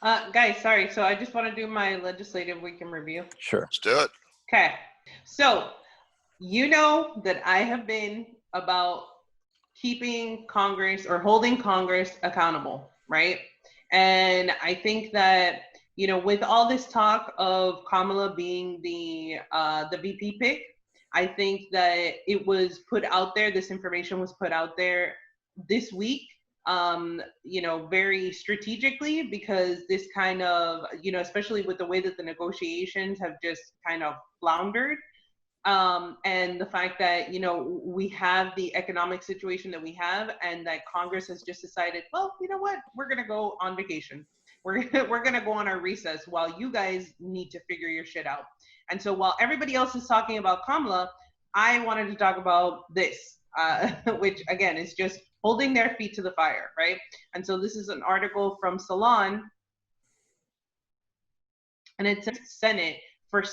Guys, sorry. So I just want to do my legislative week in review. Sure. Let's do it. Okay. So you know that I have been about keeping Congress or holding Congress accountable, right? And I think that, you know, with all this talk of Kamala being the VP pick, I think that it was put out there, this information was put out there this week, you know, very strategically, because this kind of, you know, especially with the way that the negotiations have just kind of floundered, and the fact that, you know, we have the economic situation that we have, and that Congress has just decided, well, you know what, we're going to go on vacation. We're going to go on our recess while you guys need to figure your shit out. And so while everybody else is talking about Kamala, I wanted to talk about this, which again is just holding their feet to the fire, right? And so this is an article from Salon, and it says Senate for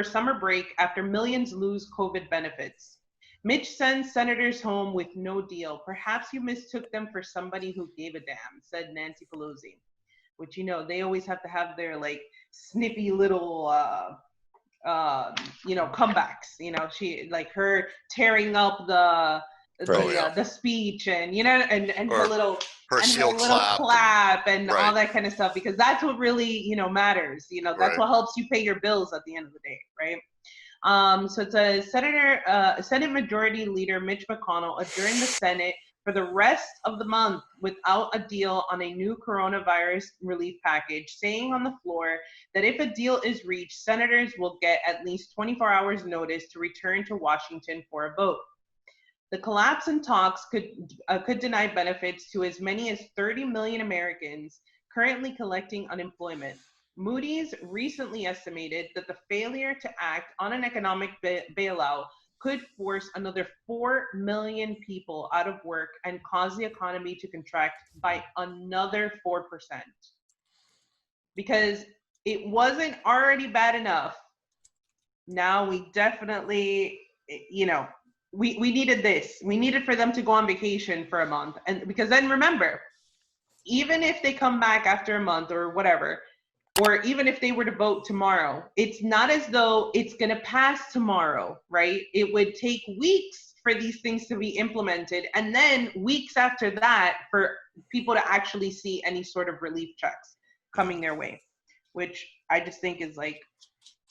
summer break after millions lose COVID benefits. Mitch sends senators home with no deal. Perhaps you mistook them for somebody who gave a damn, said Nancy Pelosi. Which, you know, they always have to have their like snippy little you know, comebacks. You know, she like her tearing up the speech, and you know, and her little clap and all that kind of stuff, because that's what really, you know, matters. You know, that's what helps you pay your bills at the end of the day, right? So it's a Senate Majority Leader Mitch McConnell adjourned the Senate for the rest of the month without a deal on a new coronavirus relief package, saying on the floor that if a deal is reached, senators will get at least 24 hours notice to return to Washington for a vote. The collapse in talks could deny benefits to as many as 30 million Americans currently collecting unemployment. Moody's recently estimated that the failure to act on an economic bailout could force another 4 million people out of work and cause the economy to contract by another 4%. Because it wasn't already bad enough. Now we definitely, you know, we needed this. We needed for them to go on vacation for a month. And because then remember, even if they come back after a month or whatever, or even if they were to vote tomorrow, it's not as though it's going to pass tomorrow, right? It would take weeks for these things to be implemented, and then weeks after that for people to actually see any sort of relief checks coming their way, which I just think is like,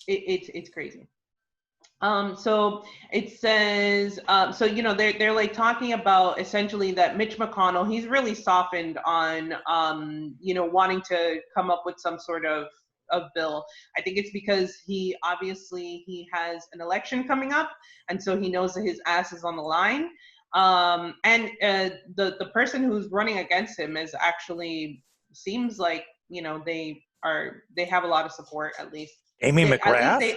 it's crazy. So it says, so, you know, they're like talking about essentially that Mitch McConnell, he's really softened on, you know, wanting to come up with some sort of bill. I think it's because he has an election coming up, and so he knows that his ass is on the line. And the person who's running against him is actually, seems like, you know, they have a lot of support, at least. Amy McGrath?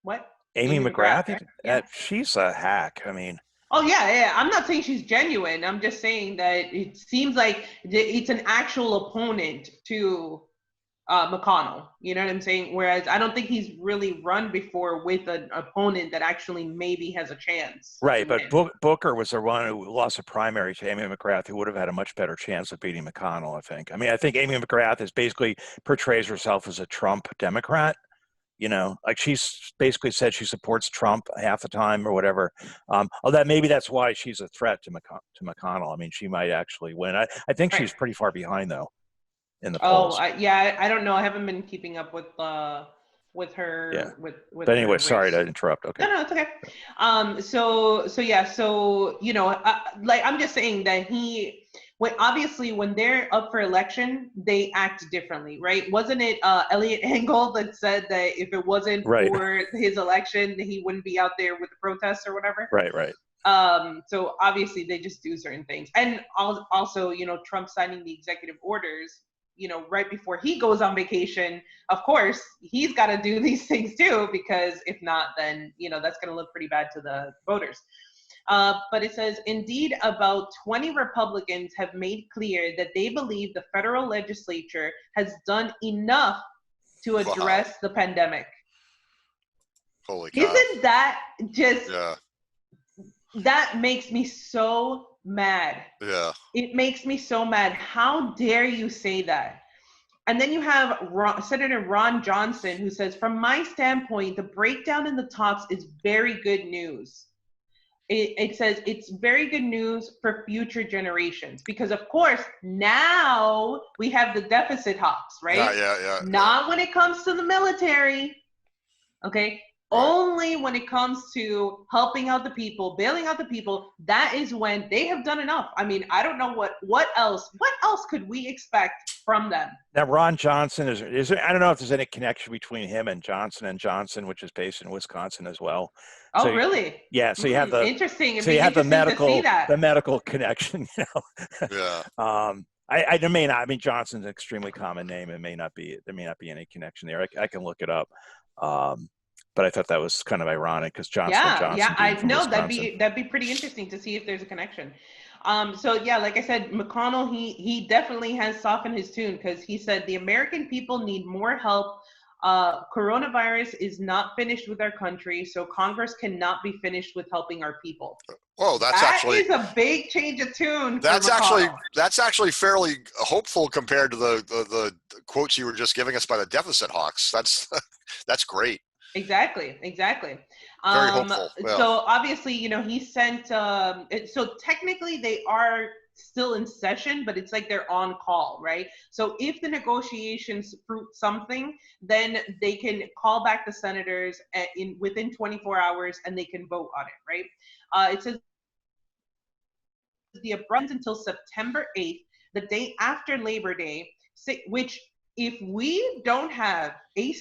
What? Amy McGrath? Right? Yeah. She's a hack. I mean. Oh, yeah. I'm not saying she's genuine. I'm just saying that it seems like it's an actual opponent to McConnell. You know what I'm saying? Whereas I don't think he's really run before with an opponent that actually maybe has a chance. Right, but Booker was the one who lost a primary to Amy McGrath, who would have had a much better chance of beating McConnell, I think. I mean, I think Amy McGrath is basically portrays herself as a Trump Democrat. You know, like she's basically said she supports Trump half the time or whatever. Although maybe that's why she's a threat to McConnell. I mean, she might actually win. I think she's pretty far behind, though, in the polls. Yeah, I don't know. I haven't been keeping up with her. Yeah. With but anyway, sorry to interrupt. Okay. No, it's okay. So you know, like I'm just saying that obviously when they're up for election, they act differently, right? Wasn't it Elliot Engel that said that if it wasn't for his election, he wouldn't be out there with the protests or whatever? Right. So obviously they just do certain things, and also, you know, Trump signing the executive orders, you know, right before he goes on vacation. Of course, he's got to do these things too, because if not, then, you know, that's going to look pretty bad to the voters. But it says, indeed, about 20 Republicans have made clear that they believe the federal legislature has done enough to address the pandemic. Holy cow. Isn't that just... Yeah. That makes me so mad. Yeah. It makes me so mad. How dare you say that? And then you have Senator Ron Johnson, who says, from my standpoint, the breakdown in the talks is very good news. It says it's very good news for future generations because, of course, now we have the deficit hawks, right? Not when it comes to the military, okay? Right. Only when it comes to helping out the people, bailing out the people, that is when they have done enough. I mean, I don't know what else could we expect from them? Now, Ron Johnson, is there, I don't know if there's any connection between him and Johnson, which is based in Wisconsin as well. Oh, so, really? Yeah. So you have the interesting. So you have the medical connection. You know. Yeah. I may not. I mean, Johnson's an extremely common name. There may not be any connection there. I can look it up. But I thought that was kind of ironic because Johnson. Yeah. I know Wisconsin. that'd be pretty interesting to see if there's a connection. So yeah, like I said, McConnell, he definitely has softened his tune because he said the American people need more help. Coronavirus is not finished with our country, so Congress cannot be finished with helping our people. Whoa, that is a big change of tune. That's actually fairly hopeful compared to the quotes you were just giving us by the deficit hawks. That's great. Exactly. Very hopeful. Yeah. So obviously, you know, he sent. So technically, they are still in session, but it's like they're on call, right? So if the negotiations fruit something, then they can call back the senators within 24 hours, and they can vote on it, right? It says the abrupt until September 8th, the day after Labor Day, which. If we don't have a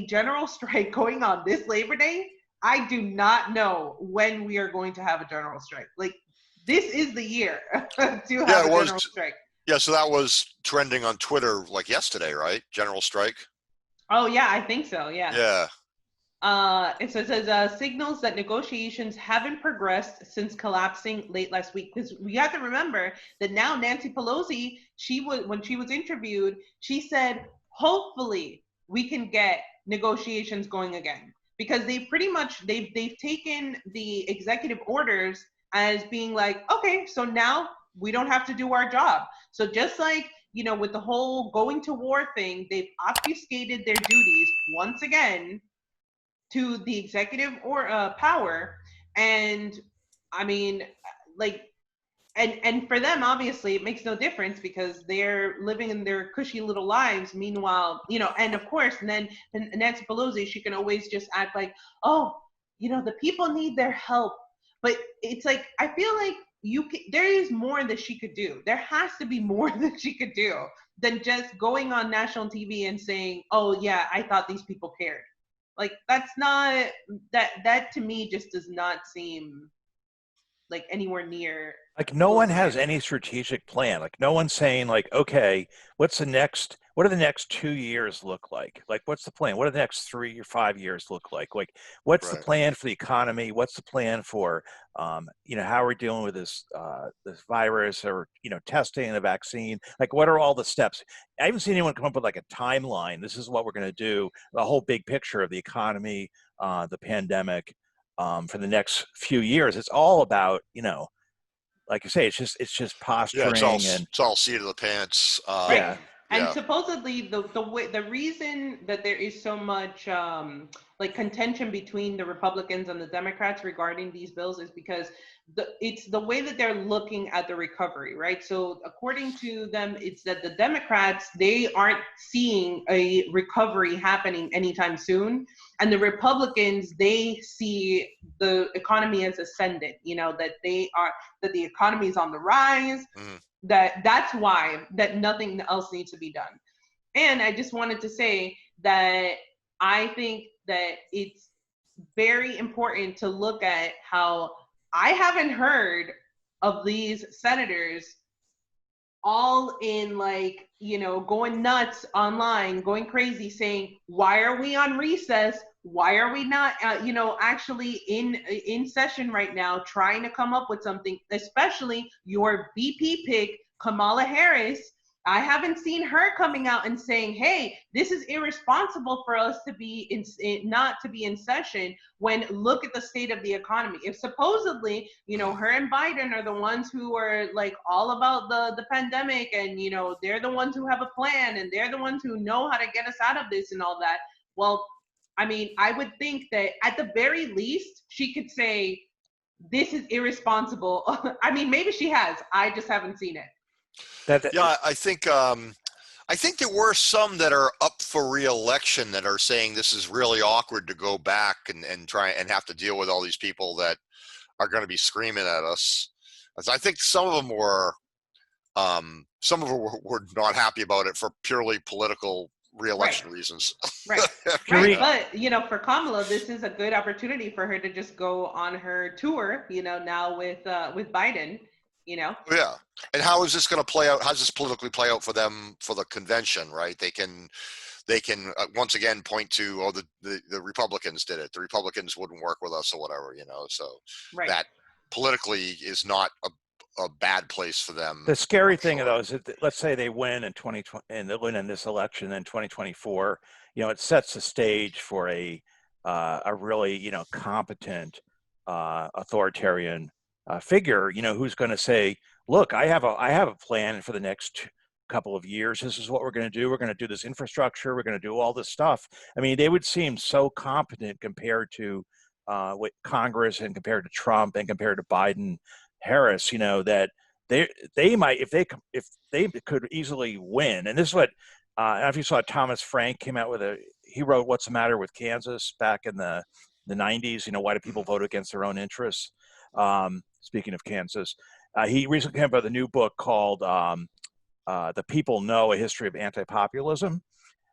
general strike going on this Labor Day, I do not know when we are going to have a general strike. Like, this is the year to have a general strike. Yeah, so that was trending on Twitter like yesterday, right? General strike? Oh, yeah, I think so, yeah. Yeah. It says signals that negotiations haven't progressed since collapsing late last week. Because we have to remember that now Nancy Pelosi, when she was interviewed, she said, hopefully we can get negotiations going again. Because they've taken the executive orders as being like, okay, so now we don't have to do our job. So just like, you know, with the whole going to war thing, they've obfuscated their duties once again to the executive or power. And I mean, like, and for them, obviously, it makes no difference because they're living in their cushy little lives. Meanwhile, you know, and of course, and then Nancy Pelosi, she can always just act like, oh, you know, the people need their help. But it's like, I feel like there is more that she could do. There has to be more that she could do than just going on national TV and saying, oh, yeah, I thought these people cared. Like, that's not, that to me just does not seem like anywhere near. Like, no one has any strategic plan. Like, no one's saying, like, okay, what do the next 2 years look like? Like, what's the plan? What do the next 3 or 5 years look like? Like, what's the plan for the economy? What's the plan for, you know, how are we dealing with this virus, or, you know, testing the vaccine? Like, what are all the steps? I haven't seen anyone come up with like a timeline. This is what we're going to do. The whole big picture of the economy, the pandemic, for the next few years. It's all about, you know, like you say, it's just posturing. Yeah, it's all seat of the pants. Right. And supposedly the reason that there is so much like contention between the Republicans and the Democrats regarding these bills is because it's the way that they're looking at the recovery, right? So according to them, it's that the Democrats, they aren't seeing a recovery happening anytime soon. And the Republicans, they see the economy as ascendant, you know, that the economy is on the rise. That's why that nothing else needs to be done. And I just wanted to say that I think that it's very important to look at how I haven't heard of these senators all in, like, you know, going nuts online, going crazy, saying, why are we on recess? Why are we not, you know, actually in session right now, trying to come up with something, especially your VP pick, Kamala Harris, I haven't seen her coming out and saying, hey, this is irresponsible for us to be not to be in session when look at the state of the economy. If supposedly, her and Biden are the ones who are like all about the pandemic, and, they're the ones who have a plan, and they're the ones who know how to get us out of this and all that. Well, I mean, I would think that at the very least, she could say, this is irresponsible. I mean, maybe she has. I just haven't seen it. Yeah, I think there were some that are up for re-election that are saying this is really awkward to go back and try and have to deal with all these people that are going to be screaming at us. I think some of them were not happy about it for purely political re-election reasons. Right. Right. But, for Kamala, this is a good opportunity for her to just go on her tour, now with Biden. Yeah. And how is this going to play out? How does this politically play out for them for the convention, right? They can once again point to, the Republicans did it. The Republicans wouldn't work with us or whatever, so that politically is not a bad place for them. The scary thing though is that, let's say they win in 2020 and they win in this election in 2024, it sets the stage for a really, competent authoritarian figure, who's going to say, look, I have a plan for the next couple of years. This is what we're going to do. We're going to do this infrastructure. We're going to do all this stuff. I mean, they would seem so competent compared to with Congress and compared to Trump and compared to Biden, Harris, that they might, if they could easily win. And this is what, I don't know if you saw Thomas Frank came out with he wrote What's the Matter with Kansas back in the 90s, why do people vote against their own interests? Speaking of Kansas, he recently came up with a new book called The People Know, A History of Anti-Populism.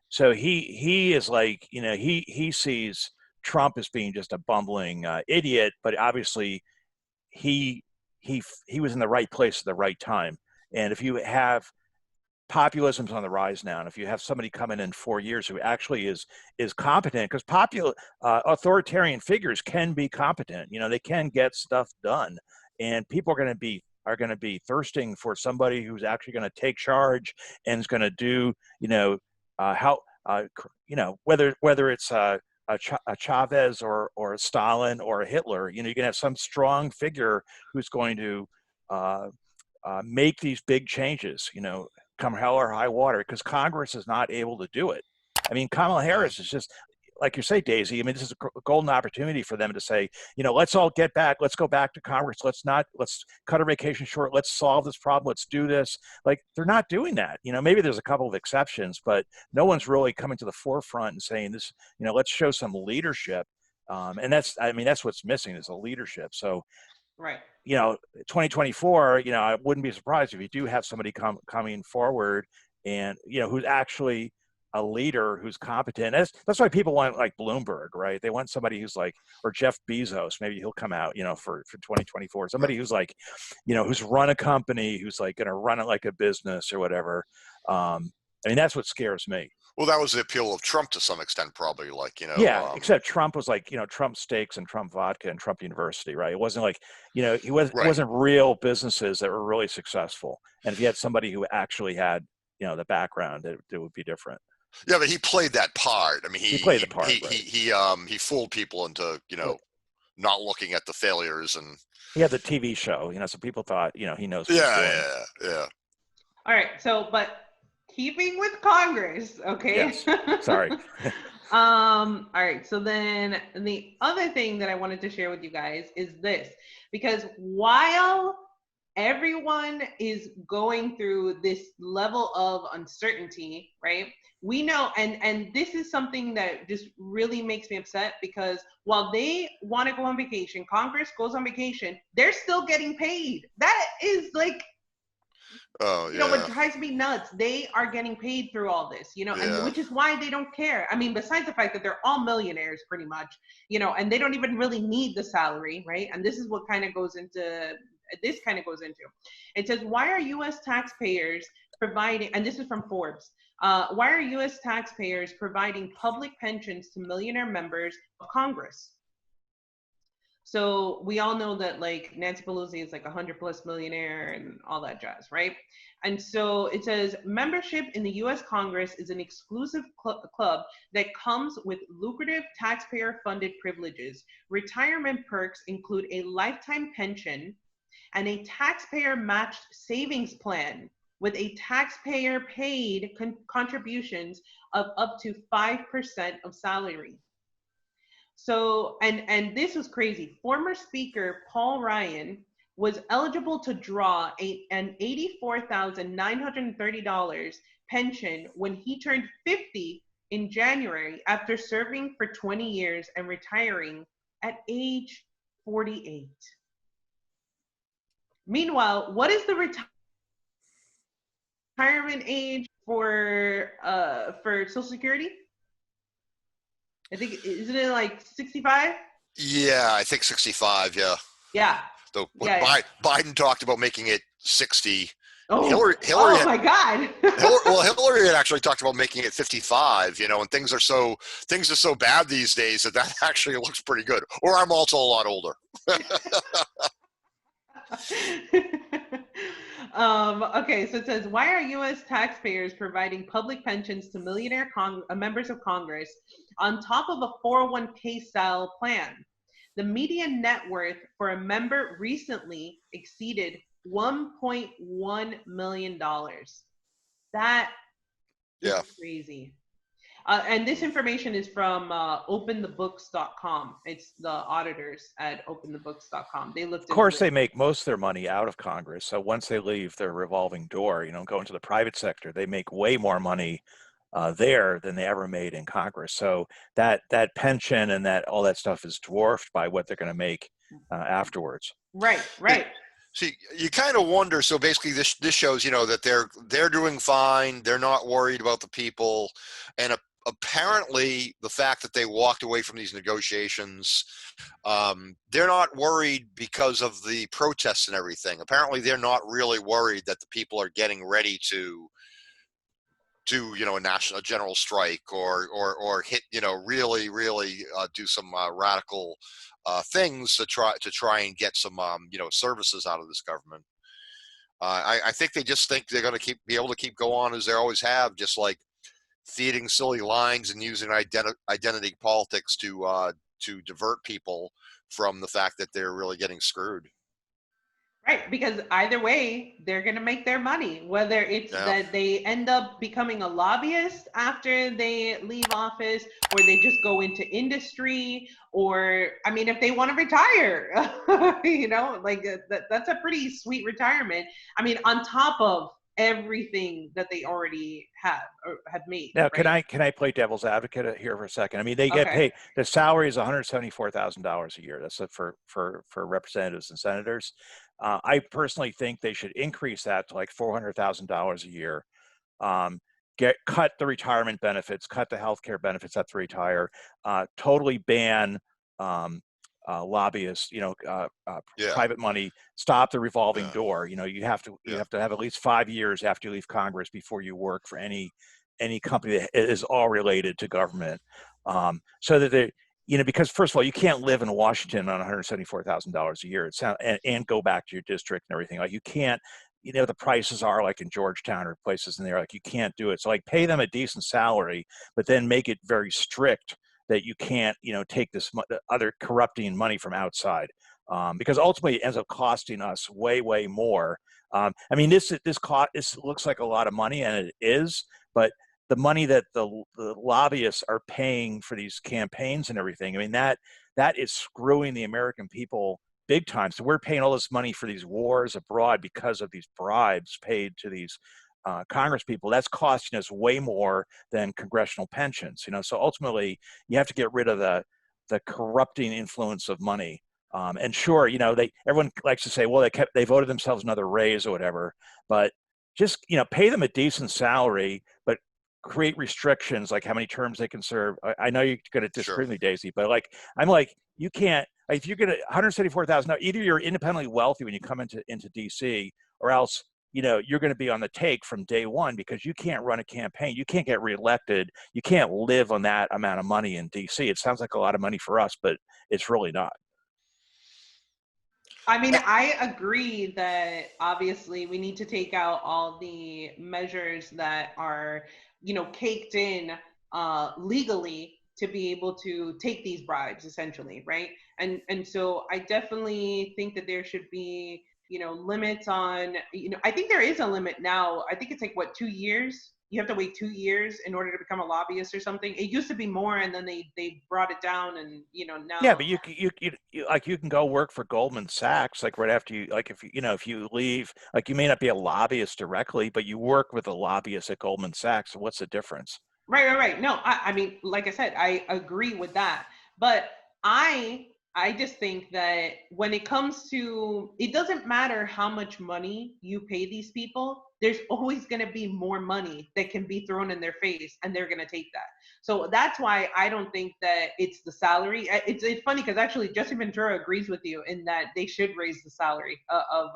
So he is like, he sees Trump as being just a bumbling idiot, but obviously he was in the right place at the right time. And if you have populism's on the rise now, and if you have somebody come in 4 years who actually is competent, because authoritarian figures can be competent, they can get stuff done, and people are going to be thirsting for somebody who's actually going to take charge and is going to do, whether it's a Chavez or a Stalin or a Hitler, you can have some strong figure who's going to make these big changes, come hell or high water, because Congress is not able to do it. I mean, Kamala Harris is just, like you say, Daisy, I mean, this is a golden opportunity for them to say, let's all get back. Let's go back to Congress. Let's cut our vacation short. Let's solve this problem. Let's do this. Like, they're not doing that. Maybe there's a couple of exceptions, but no one's really coming to the forefront and saying this, let's show some leadership. And that's what's missing is a leadership. So, right. 2024, I wouldn't be surprised if you do have somebody coming forward and, who's actually a leader who's competent. That's why people want like Bloomberg, right? They want somebody who's like, or Jeff Bezos, maybe he'll come out, for 2024, somebody who's like, who's run a company, who's like going to run it like a business or whatever. I mean, that's what scares me. Well, that was the appeal of Trump to some extent, probably, like, Yeah, except Trump was like, Trump steaks and Trump vodka and Trump University, right? It wasn't like, it wasn't real businesses that were really successful. And if you had somebody who actually had, the background, it would be different. Yeah, but he played that part. I mean, he played the part. He fooled people into, not looking at the failures, and he had the TV show, so people thought, he knows. Yeah. All right. So, but keeping with Congress, okay? Yes. Sorry. All right. So then the other thing that I wanted to share with you guys is this, because while everyone is going through this level of uncertainty, right? We know, and this is something that just really makes me upset, because while they want to go on vacation, Congress goes on vacation, they're still getting paid. That is like, what drives me nuts. They are getting paid through all this, and which is why they don't care. I mean, besides the fact that they're all millionaires pretty much, and they don't even really need the salary, right? And this is what kind of goes into, it says, why are U.S. taxpayers providing, and this is from Forbes, why are U.S. taxpayers providing public pensions to millionaire members of Congress? So we all know that like Nancy Pelosi is like 100+ millionaire and all that jazz, right? And so it says membership in the US Congress is an exclusive club that comes with lucrative taxpayer funded privileges. Retirement perks include a lifetime pension and a taxpayer matched savings plan with a taxpayer paid contributions of up to 5% of salary. So, and this was crazy. Former Speaker Paul Ryan was eligible to draw an $84,930 pension when he turned 50 in January after serving for 20 years and retiring at age 48. Meanwhile, what is the retirement age for Social Security? I think, isn't it like 65? Yeah, I think 65. Yeah. Yeah. Though Yeah. Biden talked about making it 60. Oh, Hillary oh my God. Hillary had actually talked about making it 55, and things are so bad these days that actually looks pretty good. Or I'm also a lot older. Okay, so it says, why are U.S. taxpayers providing public pensions to millionaire members of Congress on top of a 401k style plan? The median net worth for a member recently exceeded $1.1 million. That is crazy. And this information is from openthebooks.com. It's the auditors at openthebooks.com. They looked. Of course, they make most of their money out of Congress. So once they leave their revolving door, go into the private sector, they make way more money there than they ever made in Congress. So that pension and all that stuff is dwarfed by what they're going to make afterwards. Right. See, you kind of wonder. So basically, this shows that they're doing fine. They're not worried about the people, and apparently, the fact that they walked away from these negotiations, they're not worried because of the protests and everything. Apparently, they're not really worried that the people are getting ready to do a general strike or hit really do some radical things to try and get some services out of this government. I think they just think they're going to be able to keep going on as they always have, just like feeding silly lines and using identity politics to divert people from the fact that they're really getting screwed. Right, because either way, they're going to make their money, whether it's that they end up becoming a lobbyist after they leave office, or they just go into industry, or, I mean, if they want to retire, that's a pretty sweet retirement. I mean, on top of everything that they already have made. Now, right? can I play devil's advocate here for a second? I mean, they get paid. The salary is $174,000 a year. That's for representatives and senators. I personally think they should increase that to like $400,000 a year. Cut the retirement benefits, cut the healthcare benefits at the retire. Totally ban lobbyists, private money. Stop the revolving door. You have to have at least 5 years after you leave Congress before you work for any company that is all related to government. So that they, because first of all, you can't live in Washington on $174,000 a year. And go back to your district and everything. Like you can't. The prices are like in Georgetown or places in there. Like you can't do it. So like pay them a decent salary, but then make it very strict that you can't, take this other corrupting money from outside, because ultimately it ends up costing us way, way more. I mean, this looks like a lot of money, and it is, but the money that the lobbyists are paying for these campaigns and everything, I mean, that is screwing the American people big time. So we're paying all this money for these wars abroad because of these bribes paid to these Congress people. That's costing us way more than congressional pensions. So ultimately, you have to get rid of the corrupting influence of money. And sure, everyone likes to say, well, they voted themselves another raise or whatever, but just pay them a decent salary, but create restrictions like how many terms they can serve. I know you're going to disagree with me, Daisy, but you can't. If you're going to $174,000, either you're independently wealthy when you come into DC, or else you're going to be on the take from day one, because you can't run a campaign. You can't get reelected. You can't live on that amount of money in DC. It sounds like a lot of money for us, but it's really not. I mean, I agree that obviously we need to take out all the measures that are, caked in legally to be able to take these bribes, essentially, right? And so I definitely think that there should be, limits on, I think there is a limit now. I think it's like what, 2 years? You have to wait 2 years in order to become a lobbyist or something. It used to be more, and then they brought it down, and now. Yeah, but you like you can go work for Goldman Sachs like right after you like if if you leave like you may not be a lobbyist directly, but you work with a lobbyist at Goldman Sachs. So what's the difference? Right. No, I mean, like I said, I agree with that. But I just think that when it comes to, it doesn't matter how much money you pay these people, there's always going to be more money that can be thrown in their face, and they're going to take that. So that's why I don't think that it's the salary. It's funny because actually Jesse Ventura agrees with you in that they should raise the salary of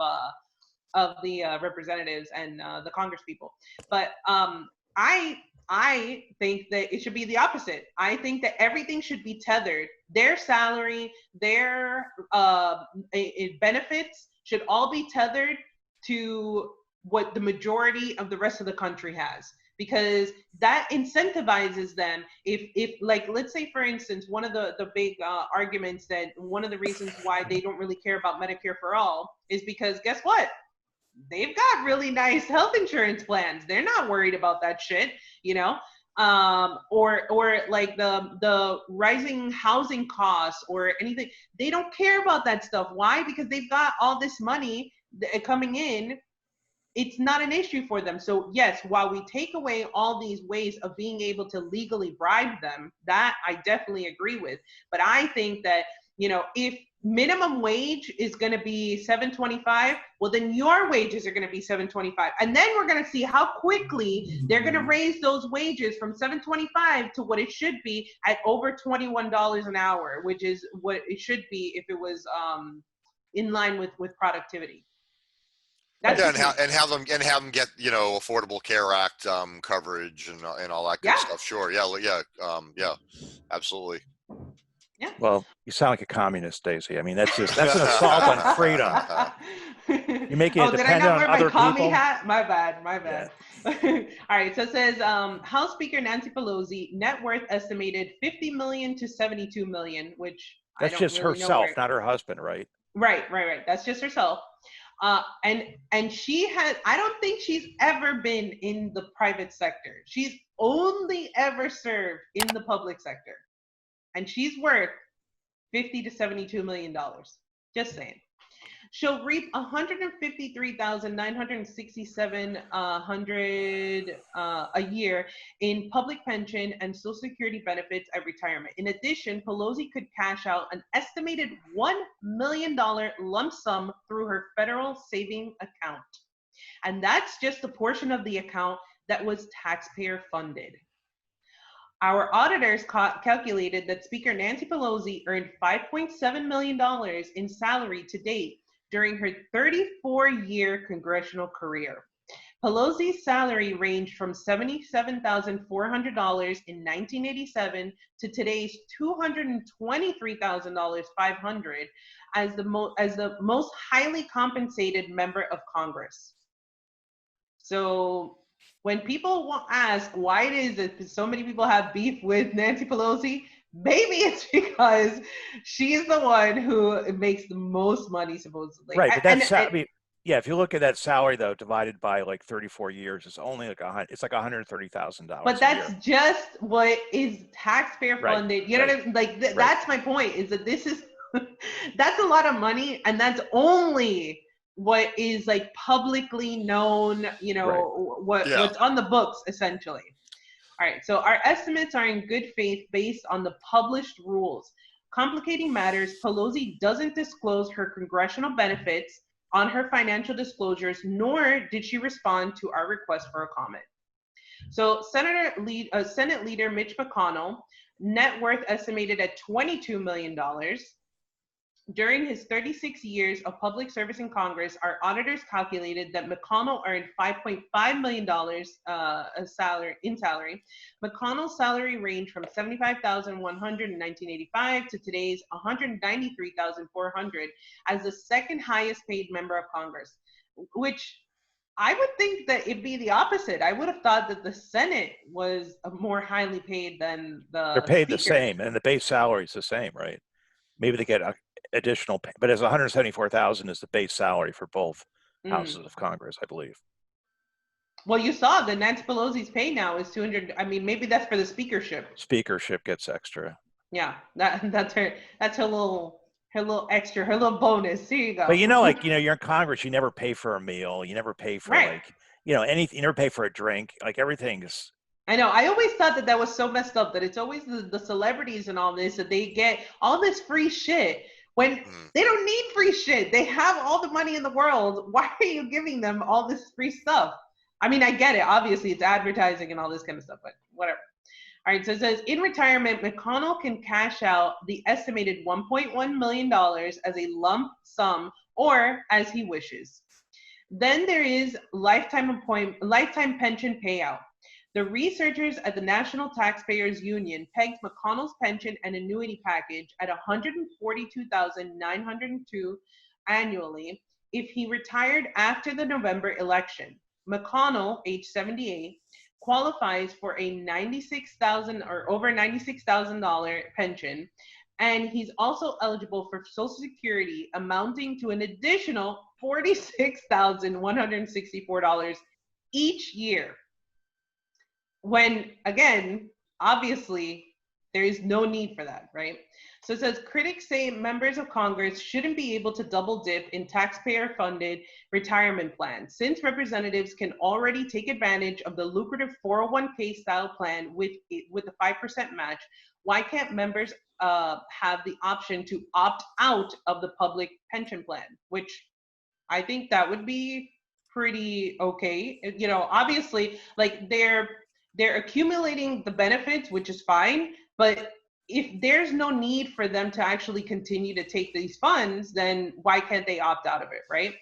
the representatives and the Congress people. But I I think that it should be the opposite. I think that everything should be tethered. Their salary, their benefits should all be tethered to what the majority of the rest of the country has, because that incentivizes them. If like, let's say for instance, one of the big arguments that one of the reasons why they don't really care about Medicare for all is because guess what? They've got really nice health insurance plans. They're not worried about that shit, you know? Or like the rising housing costs or anything. They don't care about that stuff. Why? Because they've got all this money coming in. It's not an issue for them. So yes, while we take away all these ways of being able to legally bribe them, that I definitely agree with. But I think that, if minimum wage is going to be $7.25, well, then your wages are going to be $7.25, and then we're going to see how quickly they're going to raise those wages from $7.25 to what it should be at over $21 an hour, which is what it should be if it was in line with productivity. That's and have them get Affordable Care Act coverage and all that good stuff. Sure, yeah, absolutely. Yeah. Well, you sound like a communist, Daisy. I mean, that's an assault on freedom. You're making it dependent on other people. Hat? My bad. Yeah. All right. So it says House Speaker Nancy Pelosi net worth estimated 50 million to 72 million, which that's just really herself, not her husband, right? Right. That's just herself. And she has, I don't think she's ever been in the private sector. She's only ever served in the public sector. And she's worth $50 to $72 million. Just saying. She'll reap $153,967 a year in public pension and Social Security benefits at retirement. In addition, Pelosi could cash out an estimated $1 million lump sum through her federal saving account. And that's just a portion of the account that was taxpayer funded. Our auditors calculated that Speaker Nancy Pelosi earned $5.7 million in salary to date during her 34-year congressional career. Pelosi's salary ranged from $77,400 in 1987 to today's $223,500 as the most highly compensated member of Congress. So when people ask why it is that so many people have beef with Nancy Pelosi, maybe it's because she's the one who makes the most money, supposedly. Right, but I mean, yeah, if you look at that salary though, divided by like 34 years, it's only like $130,000. But that's just what is taxpayer funded. Right, you know what I mean? Like that's my point. Is that this is that's a lot of money, and that's only what is like publicly known. What's on the books essentially. All right, so our estimates are in good faith based on the published rules. Complicating matters, Pelosi doesn't disclose her congressional benefits on her financial disclosures, nor did she respond to our request for a comment. So Senate Leader Mitch McConnell, net worth estimated at $22 million. During his 36 years of public service in Congress, our auditors calculated that McConnell earned $5.5 million in salary. McConnell's salary ranged from $75,100 in 1985 to today's $193,400 as the second highest paid member of Congress, which I would think that it'd be the opposite. I would have thought that the Senate was more highly paid than the They're paid Speaker. the same, and the base salary is the same, right? Maybe they get additional pay, but it's 174,000 is the base salary for both houses of Congress, I believe. Well, you saw that Nancy Pelosi's pay now is 200. I mean, maybe that's for the speakership. Speakership gets extra. Yeah, that's her little extra, her little bonus. Here you go. But you're in Congress, you never pay for a meal, you never pay for anything, you never pay for a drink. Like everything's. I know. I always thought that was so messed up that it's always the celebrities and all this that they get all this free shit when they don't need free shit. They have all the money in the world. Why are you giving them all this free stuff? I mean, I get it. Obviously, it's advertising and all this kind of stuff, but whatever. All right, so it says, in retirement, McConnell can cash out the estimated $1.1 million as a lump sum or as he wishes. Then there is lifetime pension payout. The researchers at the National Taxpayers Union pegged McConnell's pension and annuity package at $142,902 annually if he retired after the November election. McConnell, age 78, qualifies for a $96,000 or over $96,000 pension, and he's also eligible for Social Security amounting to an additional $46,164 each year. When, again, obviously, there is no need for that, right? So it says, critics say members of Congress shouldn't be able to double dip in taxpayer-funded retirement plans, since representatives can already take advantage of the lucrative 401k style plan with a 5% match. Why can't members have the option to opt out of the public pension plan? Which I think that would be pretty okay. Obviously, like they're accumulating the benefits, which is fine, but if there's no need for them to actually continue to take these funds, then why can't they opt out of it, right?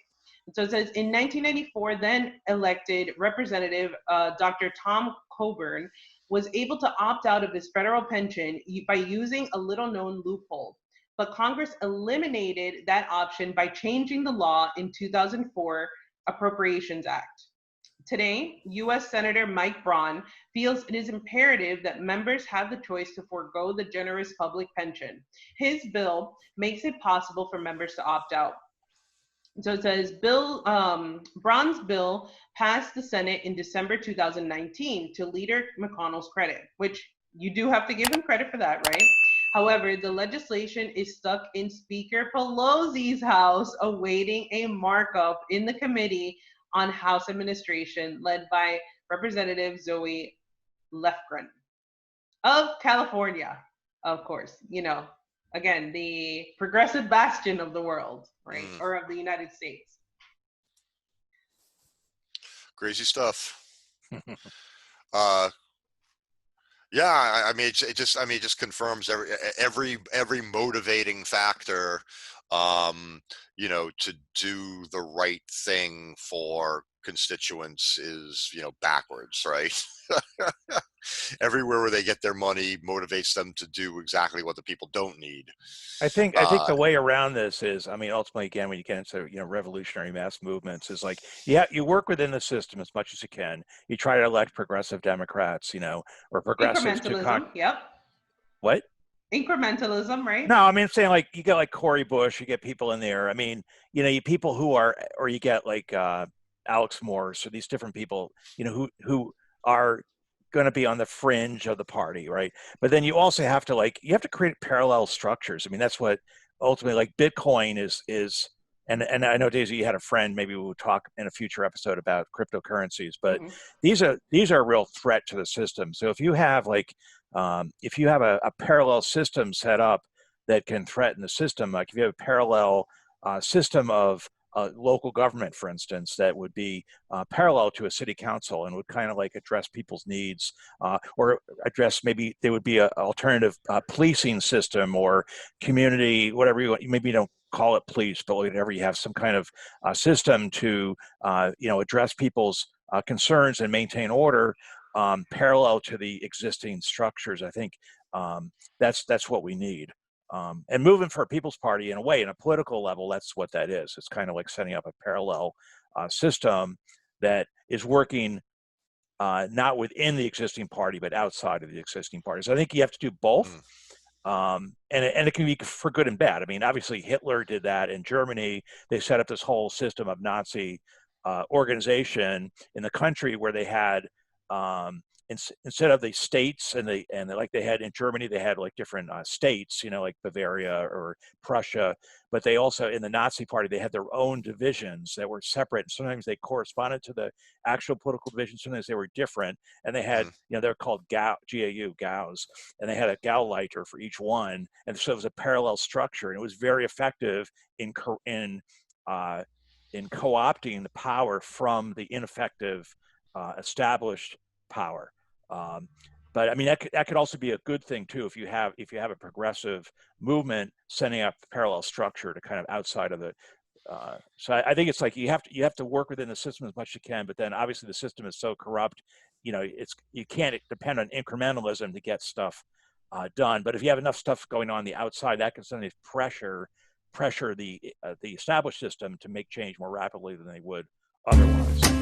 And so it says, in 1994, then elected Representative Dr. Tom Coburn was able to opt out of his federal pension by using a little-known loophole. But Congress eliminated that option by changing the law in 2004 Appropriations Act. Today, U.S. Senator Mike Braun feels it is imperative that members have the choice to forego the generous public pension. His bill makes it possible for members to opt out. So it says, Braun's bill passed the Senate in December 2019 to Leader McConnell's credit, which you do have to give him credit for that, right? However, the legislation is stuck in Speaker Pelosi's House awaiting a markup in the Committee on House Administration, led by Representative Zoe Lefgren of California, of course. Again, the progressive bastion of the world, right? Or of the United States. Crazy stuff. Yeah, I mean, it just confirms every motivating factor, to do the right thing for constituents is, backwards, right? Everywhere where they get their money motivates them to do exactly what the people don't need. I think the way around this is, ultimately, again, when you get into, revolutionary mass movements, is like, you work within the system as much as you can. You try to elect progressive Democrats, or progressives incrementalism. Yep. What? Incrementalism, right? No, I'm saying, like, you get like Cory Bush, you get people in there. You people who are, or you get like Alex Morse, or these different people, who are going to be on the fringe of the party, right? But then you also have to create parallel structures. That's what ultimately, like, Bitcoin is, and I know, Daisy, you had a friend, maybe we'll talk in a future episode about cryptocurrencies, but these are a real threat to the system. So if you have a parallel system set up that can threaten the system, like if you have a parallel system of local government, for instance, that would be parallel to a city council and would kind of like address people's needs, or address, maybe there would be an alternative policing system or community, whatever you want. Maybe you don't call it police, but whatever, you have some kind of system to address people's concerns and maintain order, parallel to the existing structures. I think that's what we need. And moving for a People's Party, in a way, in a political level, that's what that is. It's kind of like setting up a parallel system that is working not within the existing party, but outside of the existing parties. I think you have to do both. And it can be for good and bad. I mean, obviously Hitler did that in Germany. They set up this whole system of Nazi organization in the country, where they had instead of the states and like they had in Germany, they had like different states, like Bavaria or Prussia, but they also, in the Nazi party, they had their own divisions that were separate. Sometimes they corresponded to the actual political divisions. Sometimes they were different, and they had, they're called GAUs, and they had a Gauleiter for each one, and so it was a parallel structure, and it was very effective in co-opting the power from the ineffective established power. But I mean, that could also be a good thing too, if you have a progressive movement setting up parallel structure to kind of outside of the. So I think it's like you have to work within the system as much as you can, but then obviously the system is so corrupt, you can't depend on incrementalism to get stuff done. But if you have enough stuff going on the outside, that can sometimes pressure the established system to make change more rapidly than they would otherwise.